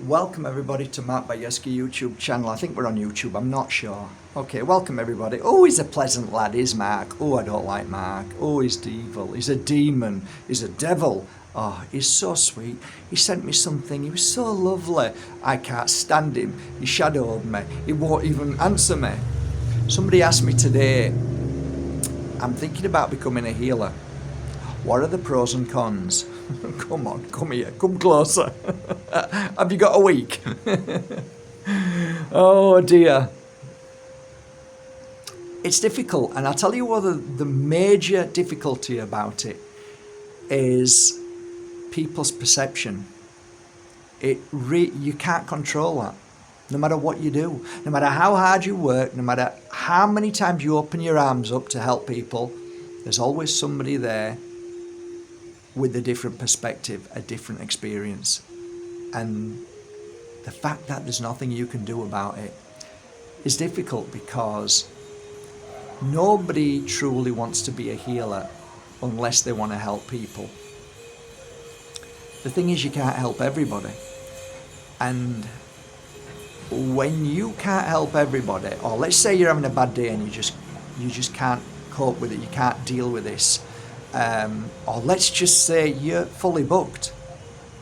Welcome everybody to Mark Bajerski YouTube channel. I think we're on YouTube, I'm not sure. Okay, welcome everybody. Oh, he's a pleasant lad, is Mark. Oh, I don't like Mark. Oh, he's evil. He's a demon. He's a devil. Oh, he's so sweet. He sent me something. He was so lovely. I can't stand him. He shadowed me. He won't even answer me. Somebody asked me today, I'm thinking about becoming a healer. What are the pros and cons? Come on, come here, come closer. Have you got a week? Oh dear. It's difficult, and I'll tell you what the major difficulty about it is people's perception. You can't control that. No matter what you do, no matter how hard you work, no matter how many times you open your arms up to help people, there's always somebody there with a different perspective, a different experience. And the fact that there's nothing you can do about it is difficult because nobody truly wants to be a healer unless they want to help people. The thing is, you can't help everybody. And when you can't help everybody, or let's say you're having a bad day and you just can't cope with it, you can't deal with this, or let's just say you're fully booked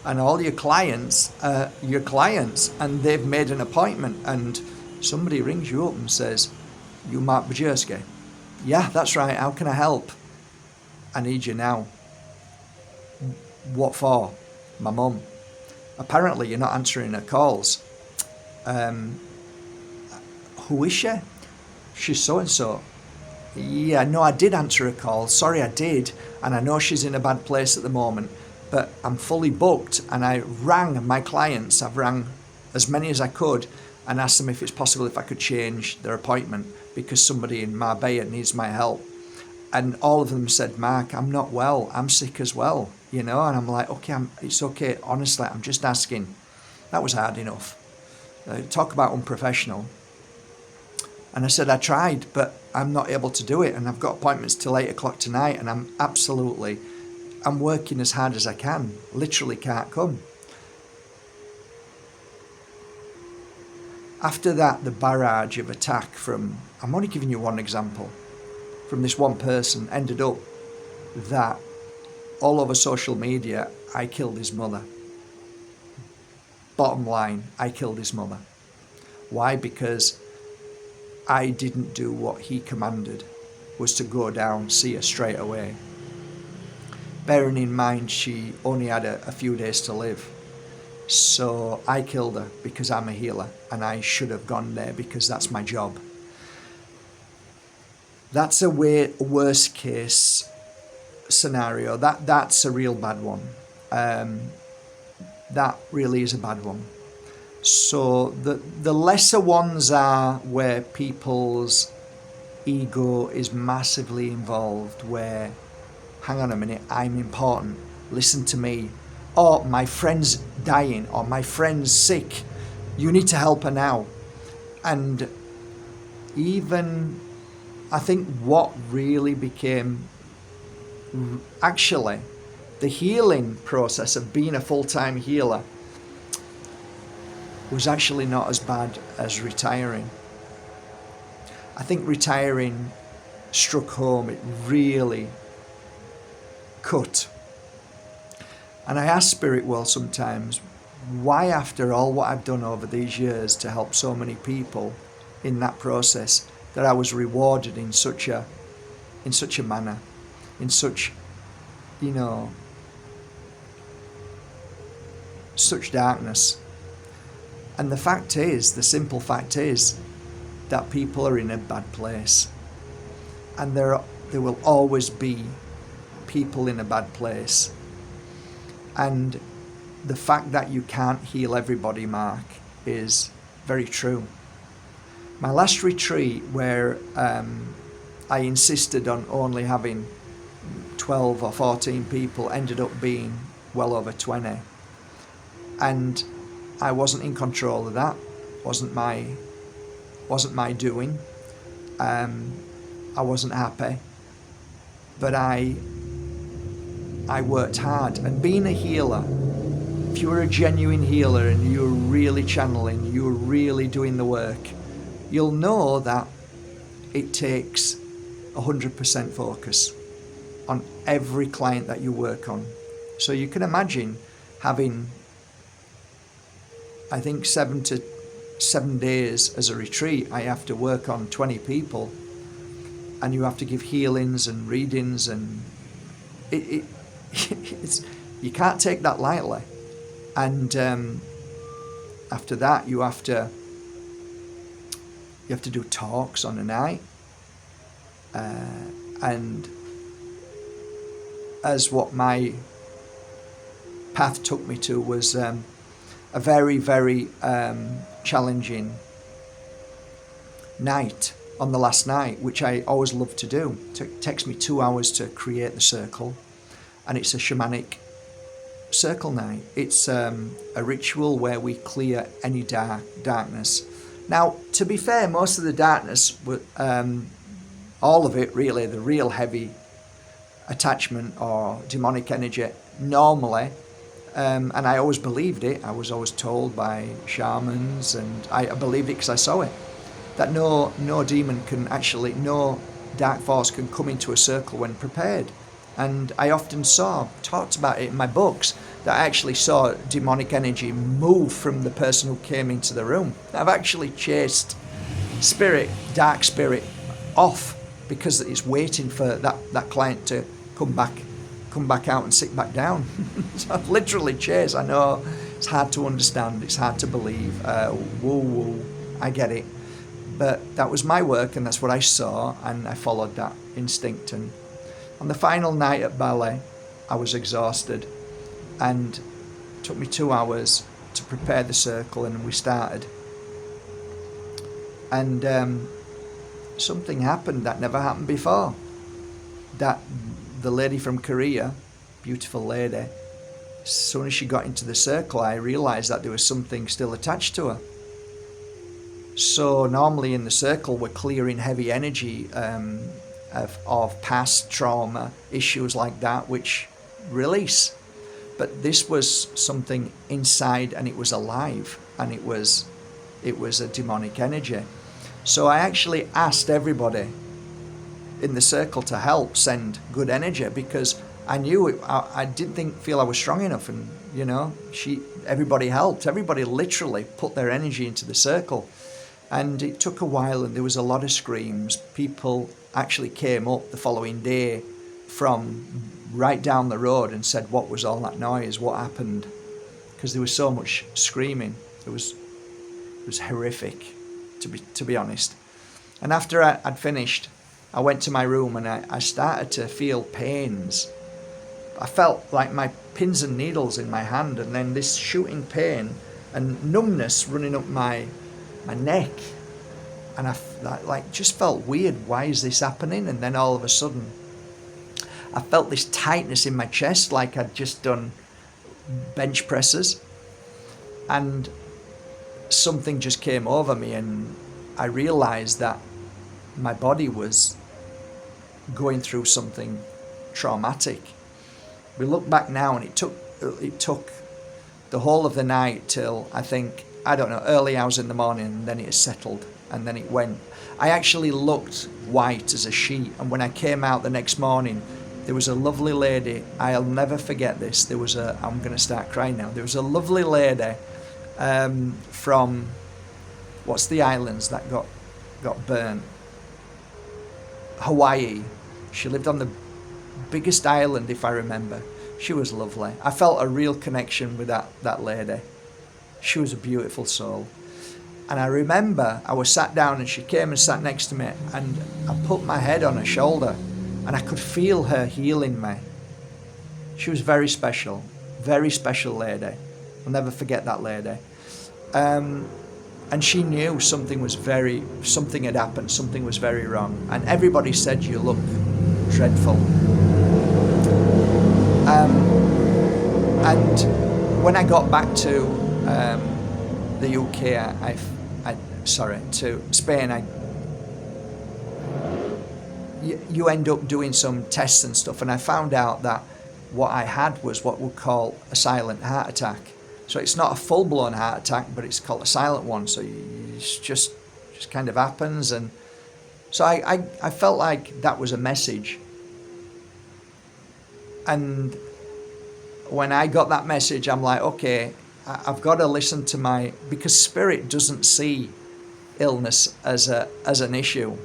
and all your clients are your clients and they've made an appointment and somebody rings you up and says, "You Mark Bajerski?" "Yeah, that's right, how can I help?" "I need you now." "What for?" "My mum. Apparently you're not answering her calls." "Who is she?" "She's so and so." "Yeah, no, I did answer a call. Sorry, I did. And I know she's in a bad place at the moment, but I'm fully booked and I rang my clients. I've rang as many as I could and asked them if it's possible if I could change their appointment because somebody in Marbella needs my help. And all of them said, "Mark, I'm not well. I'm sick as well." And I'm like, okay, it's okay. Honestly, I'm just asking. That was hard enough. Talk about unprofessional. And I said, "I tried, but I'm not able to do it. And I've got appointments till 8 o'clock tonight. And I'm working as hard as I can. Literally can't come." After that, the barrage of attack I'm only giving you one example, from this one person ended up that all over social media, I killed his mother. Bottom line, I killed his mother. Why? Because I didn't do what he commanded, was to go down, see her straight away. Bearing in mind she only had a few days to live. So I killed her because I'm a healer and I should have gone there because that's my job. That's a worst case scenario. That's a real bad one. That really is a bad one. So the lesser ones are where people's ego is massively involved, where, hang on a minute, I'm important, listen to me, or my friend's dying, or my friend's sick, you need to help her now. And even, I think what really became actually the healing process of being a full-time healer was actually not as bad as retiring. I think retiring struck home. It really cut. And I ask Spirit World sometimes, why, after all what I've done over these years to help so many people in that process, that I was rewarded in such a manner, in such, such darkness. And the simple fact is that people are in a bad place. And there will always be people in a bad place. And the fact that you can't heal everybody, Mark, is very true. My last retreat, where I insisted on only having 12 or 14 people, ended up being well over 20. And I wasn't in control of that. Wasn't my doing. I wasn't happy, but I worked hard. And being a healer if you were a genuine healer and you were really channeling, you were really doing the work, you'll know that it takes 100% focus on every client that you work on. So you can imagine having, I think, 7 days as a retreat. I have to work on 20 people, and you have to give healings and readings, and it's, you can't take that lightly. And after that, you have to do talks on a night, and as what my path took me to was a very, very challenging night on the last night, which I always love to do. It takes me 2 hours to create the circle, and it's a shamanic circle night. It's a ritual where we clear any darkness. Now, to be fair, most of the darkness, all of it really, the real heavy attachment or demonic energy, normally, and I always believed it. I was always told by shamans, and I believed it because I saw it, that no demon can actually, no dark force can come into a circle when prepared. And I often talked about it in my books, that I actually saw demonic energy move from the person who came into the room. I've actually chased dark spirit off because it's waiting for that client to come back out and sit back down. So I've literally chased. I know it's hard to understand, it's hard to believe. Woo, I get it. But that was my work, and that's what I saw, and I followed that instinct. And on the final night at ballet, I was exhausted, and it took me 2 hours to prepare the circle, and we started. And something happened that never happened before. That the lady from Korea, beautiful lady, as soon as she got into the circle, I realised that there was something still attached to her. So normally in the circle, we're clearing heavy energy of past trauma, issues like that, which release. But this was something inside, and it was alive, and it was a demonic energy. So I actually asked everybody in the circle to help send good energy, because I knew it, I didn't feel I was strong enough, and everybody helped. Everybody literally put their energy into the circle. And it took a while, and there was a lot of screams. People actually came up the following day from right down the road and said, what was all that noise? What happened? Because there was so much screaming. It was horrific, to be honest. And after I'd finished, I went to my room, and I started to feel pains. I felt like my pins and needles in my hand, and then this shooting pain and numbness running up my neck, and I just felt weird. Why is this happening? And then all of a sudden I felt this tightness in my chest, like I'd just done bench presses, and something just came over me, and I realized that my body was going through something traumatic. We look back now, and it took the whole of the night till, I think, I don't know, early hours in the morning, and then it settled, and then it went. I actually looked white as a sheet, and when I came out the next morning, there was a lovely lady. I'll never forget this. I'm going to start crying now. There was a lovely lady from, what's the islands that got burnt? Hawaii. She lived on the biggest island, if I remember. She was lovely. I felt a real connection with that lady. She was a beautiful soul. And I remember I was sat down, and she came and sat next to me, and I put my head on her shoulder, and I could feel her healing me. She was very special lady. I'll never forget that lady. And she knew something had happened, something was very wrong. And everybody said, you look dreadful. And when I got back to the UK, to Spain, you end up doing some tests and stuff, and I found out that what I had was what we'd call a silent heart attack. So it's not a full-blown heart attack, but it's called a silent one. So it's just kind of happens. And so I felt like that was a message. And when I got that message, I'm like, okay, I've got to listen to because spirit doesn't see illness as an issue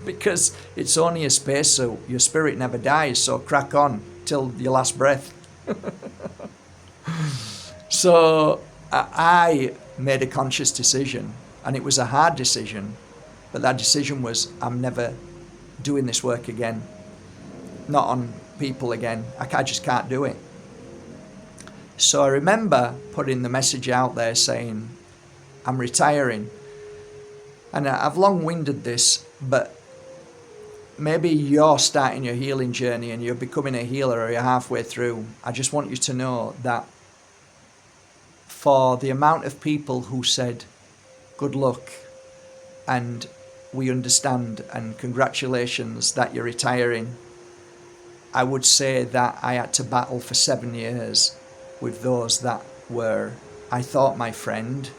because it's only a spacesuit. Your spirit never dies, so crack on till your last breath. So I made a conscious decision, and it was a hard decision, but that decision was, I'm never doing this work again, not on people again. I just can't do it. So I remember putting the message out there saying, I'm retiring. And I've long-winded this, but maybe you're starting your healing journey and you're becoming a healer, or you're halfway through. I just want you to know that for the amount of people who said, good luck, and we understand, and congratulations that you're retiring, I would say that I had to battle for 7 years with those that were, I thought, my friend.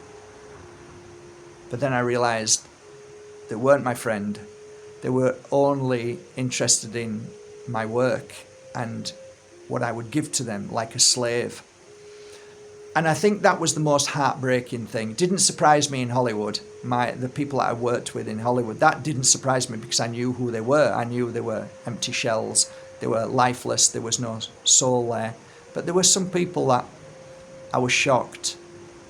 But then I realized they weren't my friend. They were only interested in my work and what I would give to them, like a slave. And I think that was the most heartbreaking thing. It didn't surprise me in Hollywood. The people that I worked with in Hollywood, that didn't surprise me because I knew who they were. I knew they were empty shells. They were lifeless. There was no soul there. But there were some people that I was shocked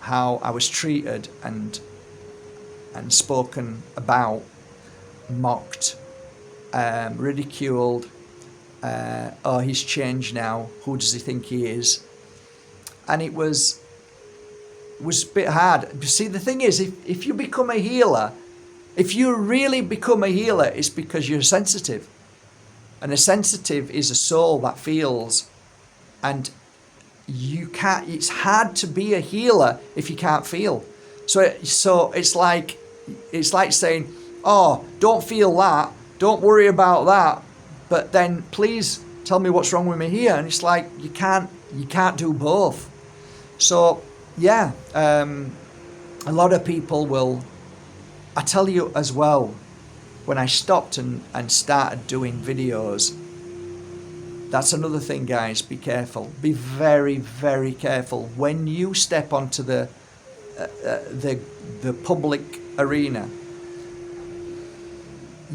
how I was treated and spoken about, mocked, ridiculed. Oh, he's changed now. Who does he think he is? And it was a bit hard. See, the thing is, if you become a healer, if you really become a healer, it's because you're sensitive. And a sensitive is a soul that feels. And it's hard to be a healer if you can't feel. So it's like saying, oh, don't feel that, don't worry about that, but then please tell me what's wrong with me here. And it's like you can't do both. So yeah, a lot of people will. I tell you as well, when I stopped and started doing videos, that's another thing, guys. Be careful. Be very, very careful when you step onto the public arena.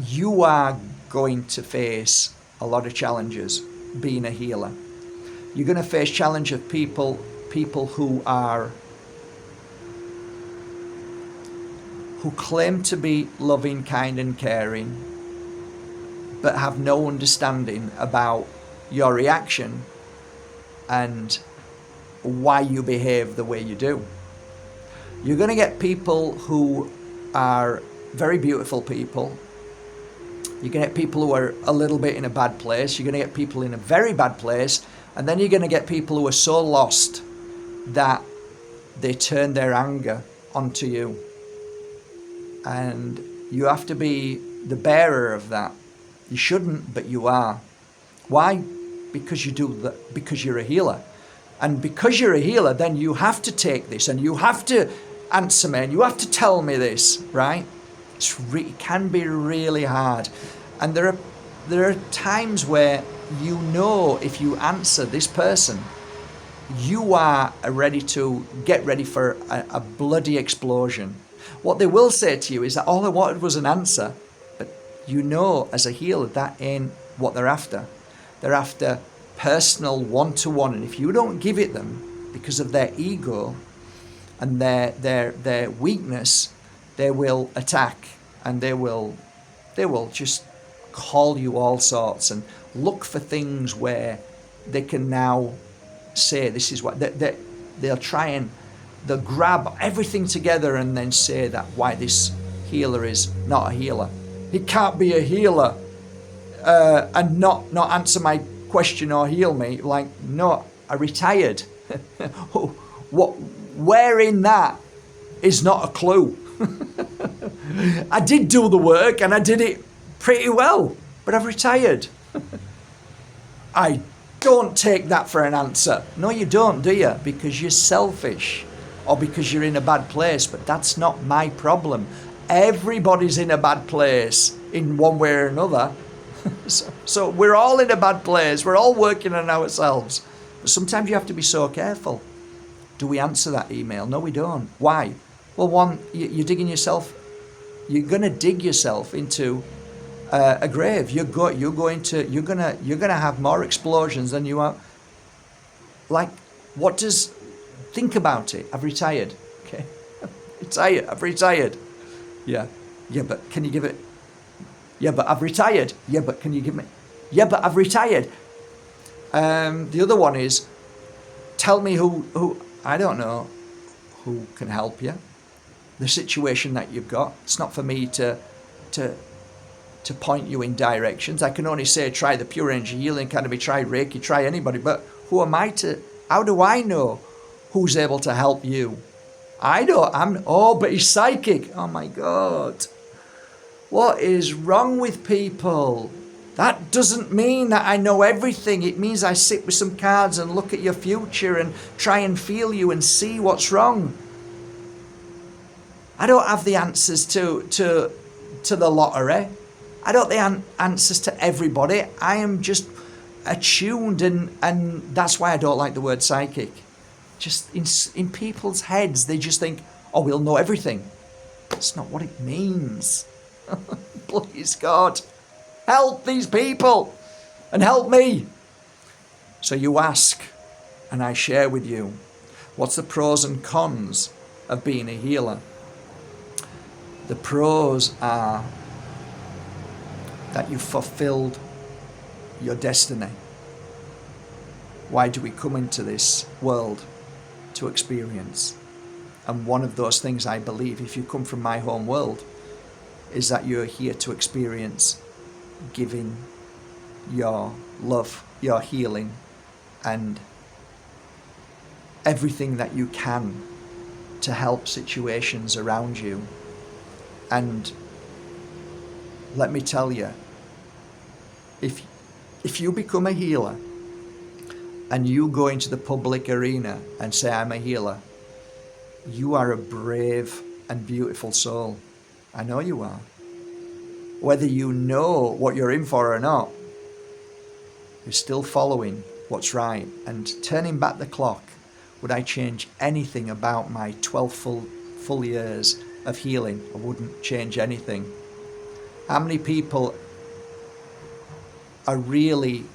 You are going to face a lot of challenges being a healer. You're going to face challenge of people who claim to be loving, kind and caring, but have no understanding about your reaction and why you behave the way you do. You're going to get people who are very beautiful people. You're going to get people who are a little bit in a bad place. You're going to get people in a very bad place. And then you're going to get people who are so lost that they turn their anger onto you. And you have to be the bearer of that. You shouldn't, but you are. Why? Because because you're a healer. And because you're a healer, then you have to take this and you have to answer me and you have to tell me this, right? It can be really hard. And there are times where you know if you answer this person, you are get ready for a bloody explosion. What they will say to you is that all they wanted was an answer, but you know as a healer that ain't what they're after. They're after personal one-to-one, and if you don't give it them because of their ego and their weakness, they will attack and they will just call you all sorts and look for things where they can now say this is what they'll try and they'll grab everything together and then say that why this healer is not a healer. He can't be a healer and not answer my question or heal me. Like, no, I retired. Where in that is not a clue. I did do the work and I did it pretty well, but I've retired. I don't take that for an answer. No, you don't, do you? Because you're selfish or because you're in a bad place. But that's not my problem. Everybody's in a bad place in one way or another. So we're all in a bad place. We're all working on ourselves. But sometimes you have to be so careful. Do we answer that email? No, we don't. Why? Well, one, you're digging yourself. You're going to dig yourself into a grave. You're gonna have more explosions than you are. Like, think about it. I've retired. Okay, I've retired. Yeah, but can you give it? Yeah, but I've retired. Yeah, but can you give me? Yeah, but I've retired. The other one is, tell me who I don't know who can help you. The situation that you've got. It's not for me to point you in directions. I can only say try the Pure Energy Healing Academy, try Reiki, try anybody. But who am I to? How do I know who's able to help you? But he's psychic. Oh my God. What is wrong with people? That doesn't mean that I know everything. It means I sit with some cards and look at your future and try and feel you and see what's wrong. I don't have the answers to the lottery. I don't have the answers to everybody. I am just attuned, and that's why I don't like the word psychic. Just in people's heads, they just think, oh, we'll know everything. That's not what it means. Please, God, help these people and help me. So you ask, and I share with you, what's the pros and cons of being a healer? The pros are that you've fulfilled your destiny. Why do we come into this world? To experience. And one of those things I believe, if you come from my home world, is that you're here to experience giving your love, your healing, and everything that you can to help situations around you. And let me tell you, if you become a healer and you go into the public arena and say, I'm a healer, you are a brave and beautiful soul. I know you are. Whether you know what you're in for or not, you're still following what's right and turning back the clock. Would I change anything about my 12 full years of healing? I wouldn't change anything. How many people are really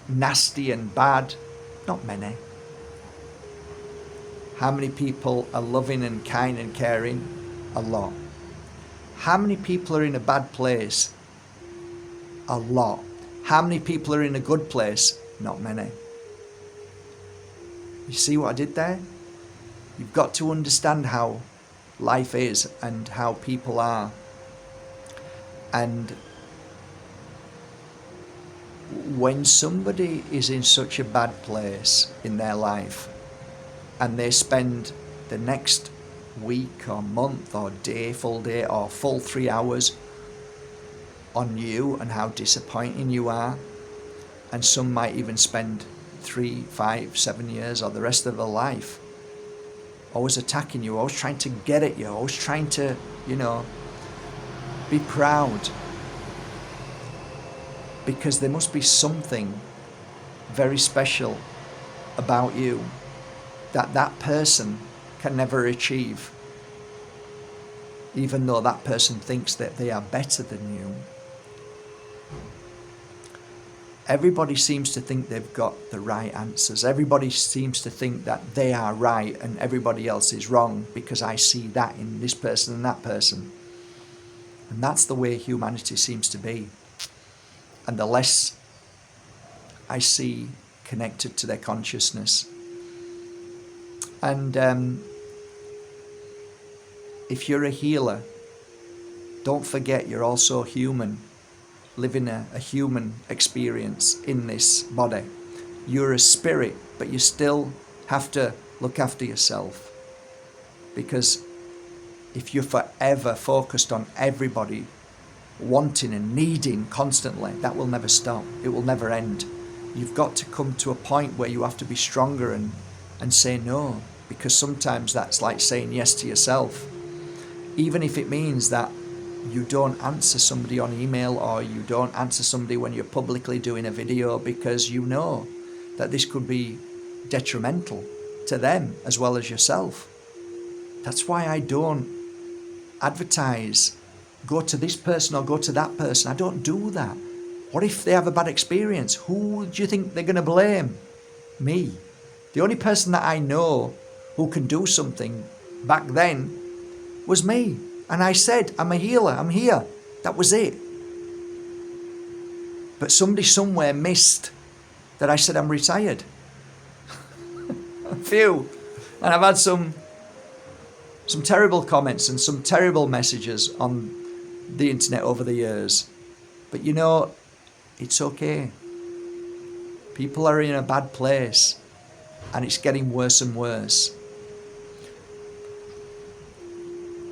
nasty and bad? Not many. How many people are loving and kind and caring? A lot. How many people are in a bad place? A lot. How many people are in a good place? Not many. You see what I did there? You've got to understand how life is and how people are. And when somebody is in such a bad place in their life and they spend the next week or month or day, full day or full 3 hours on you and how disappointing you are, and some might even spend 3, 5, 7 years or the rest of their life always attacking you, always trying to get at you, always trying to, be proud. Because there must be something very special about you that person can never achieve, even though that person thinks that they are better than you. Everybody seems to think they've got the right answers. Everybody seems to think that they are right and everybody else is wrong because I see that in this person and that person. And that's the way humanity seems to be. And the less I see connected to their consciousness. And if you're a healer, don't forget you're also human, living a human experience in this body. You're a spirit, but you still have to look after yourself. Because if you're forever focused on everybody wanting and needing constantly, that will never stop. It will never end. you've got to come to a point where you have to be stronger and say no, because sometimes that's like saying yes to yourself. Even if it means that you don't answer somebody on email, or you don't answer somebody when you're publicly doing a video, because you know that this could be detrimental to them as well as yourself. That's why I don't advertise, go to this person or go to that person. I don't do that. What if they have a bad experience? Who do you think they're going to blame? Me. The only person that I know who can do something back then was me. And I said, I'm a healer, I'm here. That was it. But somebody somewhere missed that I said I'm retired. A few. And I've had some terrible comments and some terrible messages on the internet over the years. But you know, it's okay. People are in a bad place, and it's getting worse and worse.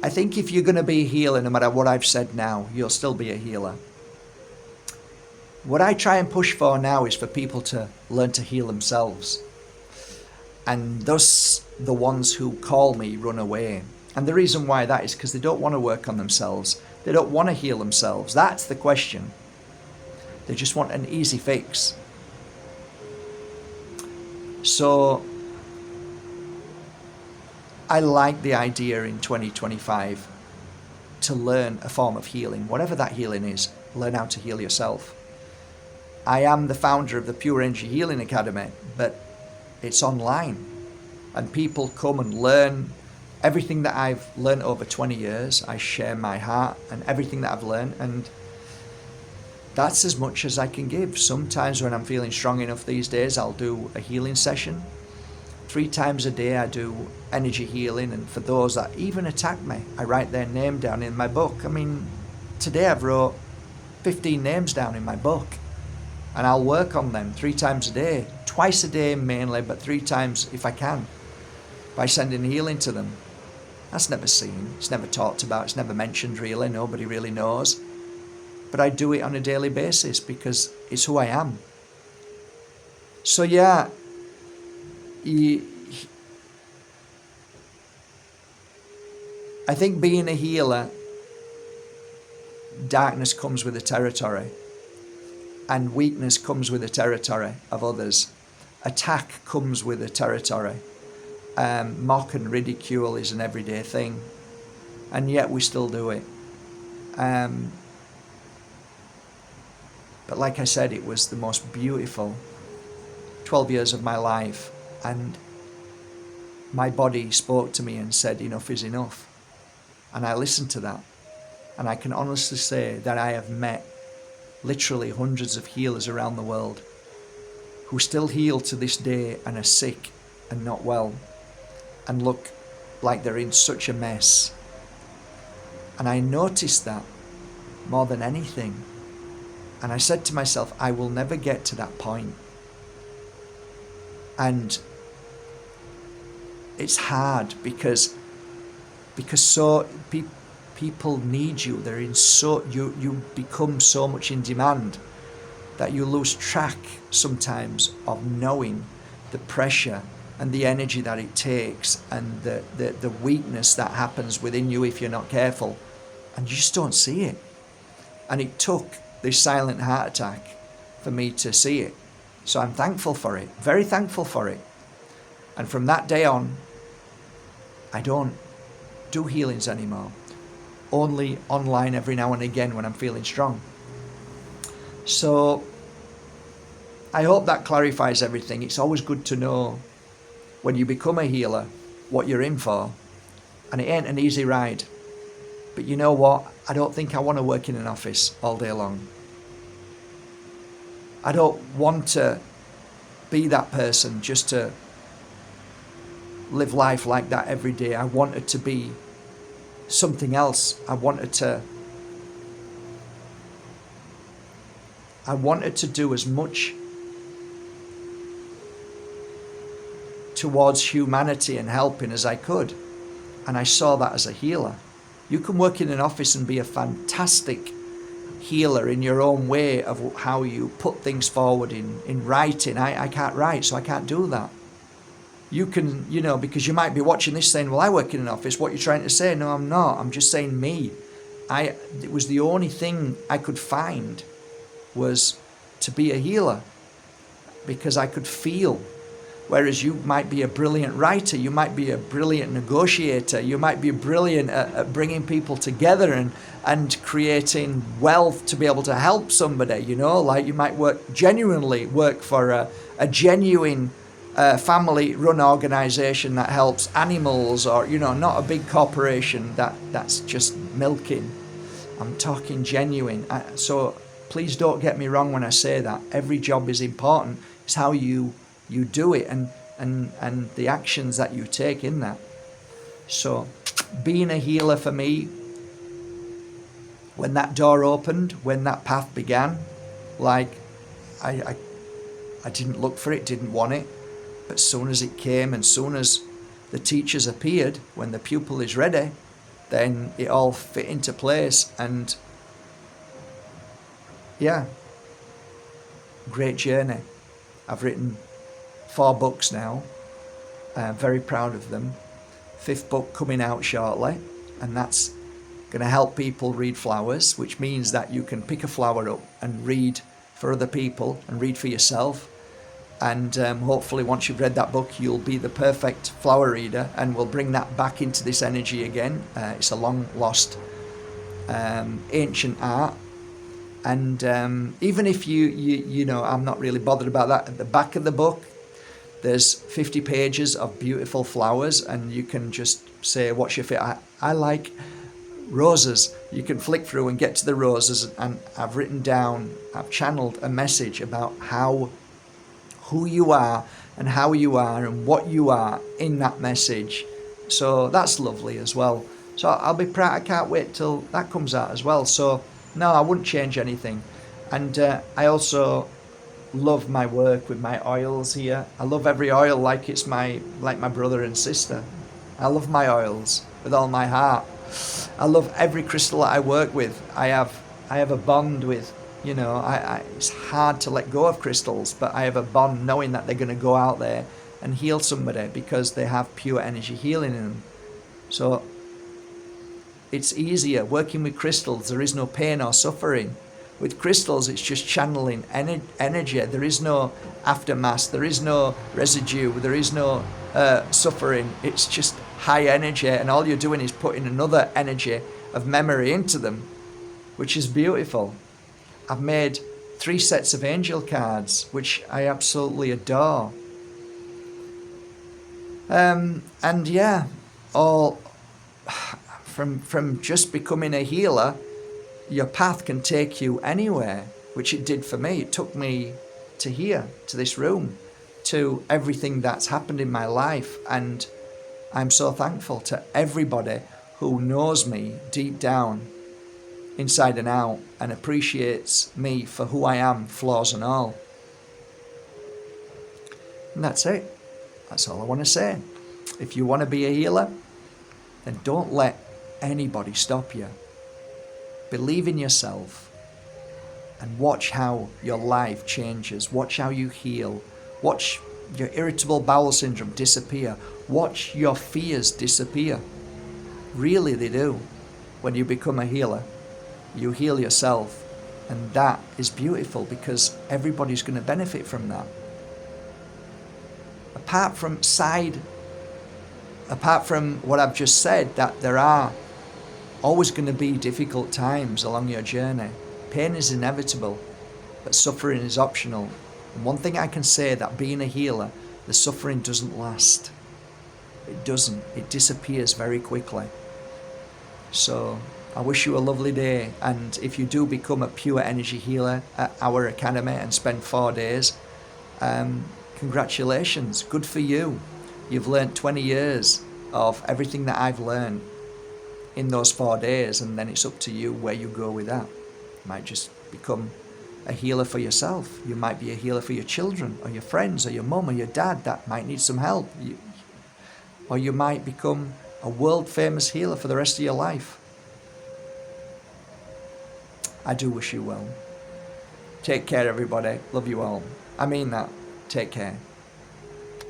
I think if you're going to be a healer, no matter what I've said now, you'll still be a healer. What I try and push for now is for people to learn to heal themselves. And thus, the ones who call me run away. And the reason why that is because they don't want to work on themselves. They don't want to heal themselves. That's the question. They just want an easy fix. So, I like the idea in 2025 to learn a form of healing, whatever that healing is. Learn how to heal yourself. I am the founder of the Pure Energy Healing Academy, but it's online, and people come and learn everything that I've learned over 20 years. I share my heart and everything that I've learned, and that's as much as I can give. Sometimes when I'm feeling strong enough these days, I'll do a healing session. 3 times a day I do energy healing, and for those that even attack me, I write their name down in my book. I mean, today I've wrote 15 names down in my book, and I'll work on them 3 times a day, twice a day mainly, but 3 times if I can, by sending healing to them. That's never seen, it's never talked about, it's never mentioned really, nobody really knows. But I do it on a daily basis because it's who I am. So yeah, I think being a healer, darkness comes with the territory, and weakness comes with the territory of others. Attack comes with the territory. Mock and ridicule is an everyday thing, and yet we still do it. But like I said, it was the most beautiful 12 years of my life, and my body spoke to me and said enough is enough, and I listened to that. And I can honestly say that I have met literally hundreds of healers around the world who still heal to this day and are sick and not well and look like they're in such a mess. And I noticed that more than anything. And I said to myself, I will never get to that point. And it's hard because people need you. They're in you become so much in demand that you lose track sometimes of knowing the pressure and the energy that it takes, and the weakness that happens within you if you're not careful, and you just don't see it. And it took this silent heart attack for me to see it. So I'm thankful for it, very thankful for it. And from that day on, I don't do healings anymore. Only online every now and again when I'm feeling strong. So I hope that clarifies everything. It's always good to know when you become a healer what you're in for. And it ain't an easy ride. But you know what? I don't think I want to work in an office all day long. I don't want to be that person just to live life like that every day. I want it to be something else. I wanted to do as much towards humanity and helping as I could. And I saw that as a healer. You can work in an office and be a fantastic healer in your own way of how you put things forward in writing. I can't write, so I can't do that. You can, because you might be watching this saying, well, I work in an office. What you're trying to say? No, I'm not. I'm just saying me. It was the only thing I could find was to be a healer, because I could feel. Whereas you might be a brilliant writer, you might be a brilliant negotiator, you might be brilliant at bringing people together and creating wealth to be able to help somebody, like you might genuinely work for a genuine family-run organization that helps animals, or, not a big corporation that's just milking. I'm talking genuine. So please don't get me wrong when I say that. Every job is important. It's how you do it and the actions that you take in that. So being a healer for me, when that door opened, when that path began, like I didn't look for it, didn't want it, but as soon as it came and soon as the teachers appeared, when the pupil is ready, then it all fit into place. And yeah, great journey. I've written 4 books now. I'm very proud of them. 5th book coming out shortly, and that's going to help people read flowers, which means that you can pick a flower up and read for other people and read for yourself. And hopefully once you've read that book, you'll be the perfect flower reader, and we'll bring that back into this energy again. It's a long lost ancient art. And even if you know, I'm not really bothered about that. At the back of the book, there's 50 pages of beautiful flowers, and you can just say, what's your favorite? I like roses. You can flick through and get to the roses, and I've written down, I've channeled a message about who you are and how you are and what you are in that message. So that's lovely as well. So I'll be proud. I can't wait till that comes out as well. So no, I wouldn't change anything. And I also love my work with my oils here. I love every oil like it's my brother and sister. I love my oils with all my heart. I love every crystal that I work with. I have a bond with, it's hard to let go of crystals, but I have a bond knowing that they're going to go out there and heal somebody because they have pure energy healing in them. So it's easier working with crystals. There is no pain or suffering. With crystals, it's just channeling energy. There is no aftermath. There is no residue. There is no suffering. It's just high energy, and all you're doing is putting another energy of memory into them, which is beautiful. I've made 3 sets of angel cards, which I absolutely adore. And yeah, all from just becoming a healer, your path can take you anywhere, which it did for me. It took me to here, to this room, to everything that's happened in my life. And I'm so thankful to everybody who knows me deep down, inside and out, and appreciates me for who I am, flaws and all. And that's it. That's all I want to say. If you want to be a healer, then don't let anybody stop you. Believe in yourself and watch how your life changes. Watch how you heal. Watch your irritable bowel syndrome disappear. Watch your fears disappear. Really, they do. When you become a healer, you heal yourself, and that is beautiful because everybody's going to benefit from that. Apart from what I've just said, that there are always going to be difficult times along your journey. Pain is inevitable, but suffering is optional. And one thing I can say, that being a healer, the suffering doesn't last. It doesn't. It disappears very quickly. So I wish you a lovely day, and if you do become a pure energy healer at our academy and spend 4 days, congratulations, good for you. You've learned 20 years of everything that I've learned in those 4 days, and then it's up to you where you go with that. You might just become a healer for yourself. You might be a healer for your children or your friends or your mum or your dad that might need some help. Or you might become a world famous healer for the rest of your life. I do wish you well. Take care, everybody. Love you all. I mean that. Take care.